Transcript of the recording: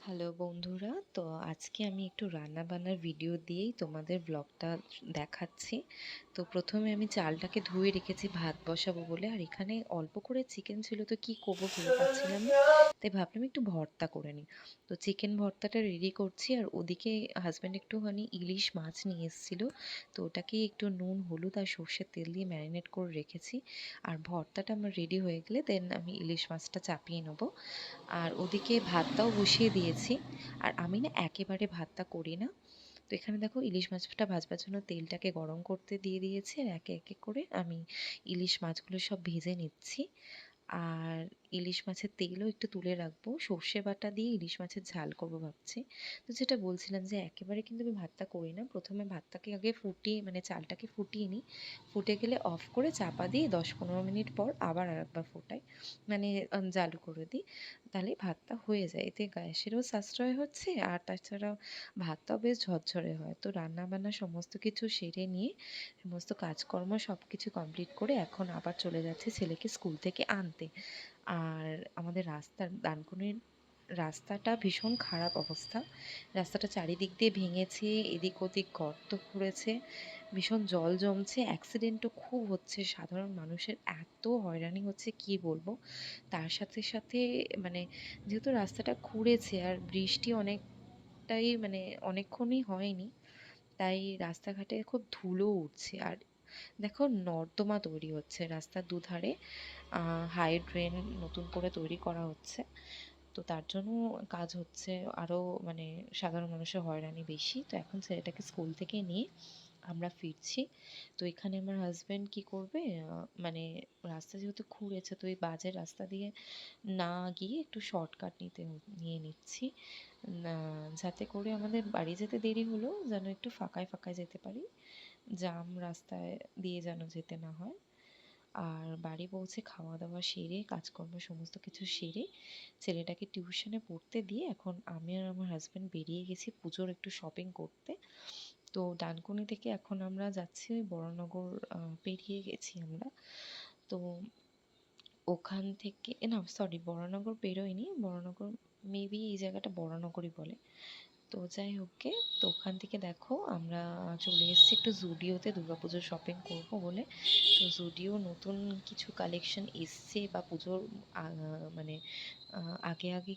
Hello বন্ধুরা, তো আজকে আমি একটু রান্না বান্নার ভিডিও দিয়েই তোমাদের ব্লগটা দেখাচ্ছি। তো প্রথমে আমি চালটাকে ধুয়ে রেখেছি ভাত বসাবো বলে, আর এখানে অল্প করে চিকেন ছিল, তো কি করবো ভেবে পাচ্ছিলাম না, তাই ভাবলাম একটু ভর্তা করে নিই। তো চিকেন ভর্তাটা রেডি করছি, আর ওদিকে হাজব্যান্ড একটুখানি ইলিশ মাছ নিয়ে এসেছিল, তো ওটাকে একটু নুন হলুদ আর সর্ষের তেল দিয়ে ম্যারিনেট করে রেখেছি। আর ভর্তাটা আমার রেডি হয়ে গেলে দেন আমি ইলিশ মাছটা চাপিয়ে নেবো। আর ওদিকে ভাতটাও বসিয়ে দিয়েছি। আর আমি না একেবারে ভাতটা করি না। তো এখানে দেখো ইলিশ মাছটা ভাজবার জন্য তেলটাকে গরম করতে দিয়ে দিয়েছি, আর একে একে করে আমি ইলিশ মাছগুলো সব ভেজে নিচ্ছি। আর ইলিশ মাছের তেলও একটু তুলে রাখবো, সর্ষে বাটা দিয়ে ইলিশ মাছের ঝাল করবো ভাবছি। তো যেটা বলছিলাম যে একেবারে কিন্তু আমি ভাতটা করি না, প্রথমে ভাতটাকে আগে ফুটিয়ে মানে চালটাকে ফুটিয়ে নিই, ফুটে গেলে অফ করে চাপা দিয়ে 10-15 মিনিট পর আবার আরেকবার ফোটাই, মানে চালু করে দিই। তাহলে ভাতটা হয়ে যায়, এতে গ্যাসেরও সাশ্রয় হচ্ছে, আর তাছাড়াও ভাতটাও বেশ ঝরঝরে হয়। তো রান্না বান্না সমস্ত কিছু সেরে নিয়ে সমস্ত কাজকর্ম সব কিছু কমপ্লিট করে এখন আবার চলে যাচ্ছে ছেলেকে স্কুল থেকে আনতে। আর আমাদের রাস্তার ডানকুনির রাস্তাটা ভীষণ খারাপ অবস্থা, রাস্তাটা চারিদিক দিয়ে ভেঙেছে, এদিক ওদিক গর্ত খুঁড়েছে, ভীষণ জল জমছে, অ্যাক্সিডেন্টও খুব হচ্ছে, সাধারণ মানুষের এত হয়রানি হচ্ছে কি বলবো। তার সাথে সাথে মানে যেহেতু রাস্তাটা খুঁড়েছে আর বৃষ্টি অনেকটাই মানে অনেকক্ষণই হয়নি, তাই রাস্তাঘাটে খুব ধুলো উঠছে। আর দেখো নর্দমা তৈরি হচ্ছে রাস্তার দুধারে, হাই ড্রেন নতুন করে তৈরি করা হচ্ছে। তো তার জন্য কাজ হচ্ছে আরও, মানে সাধারণ মানুষের হয়রানি বেশি। তো এখন ছেলেটাকে স্কুল থেকে নিয়ে আমরা ফিরছি। তো এখানে আমার হাজব্যান্ড কি করবে, মানে রাস্তা যেহেতু খুঁড়েছে, তো এই বাজে রাস্তা দিয়ে না গিয়ে একটু শর্টকাট নিয়ে নিচ্ছি, যাতে করে আমাদের বাড়ি যেতে দেরি হলেও যেন একটু ফাঁকায় ফাঁকায় যেতে পারি, জাম রাস্তায় দিয়ে যেন যেতে না হয়। আর বাড়ি পৌঁছে খাওয়া দাওয়া সেরে কাজকর্ম সমস্ত কিছু সেরে ছেলেটাকে টিউশনে পড়তে দিয়ে এখন আমি আর আমার হাজব্যান্ড বেরিয়ে গেছি পুজোর একটু শপিং করতে। তো ডানকুনি থেকে এখন আমরা যাচ্ছি ওই বড়নগর, পেরিয়ে গেছি আমরা। তো ওখান থেকে না, সরি, বড়নগর পেরোয়নি, বড়নগর মেবি এই জায়গাটা বড়নগরই বলে। তো যাই হোক গে, তো ওখান থেকে দেখো আমরা চলে এসেছি একটু জুডিওতে দুর্গাপুজোর শপিং করব বলে। তো জুডিও নতুন কিছু কালেকশন এসছে বা পুজোর মানে আগে আগে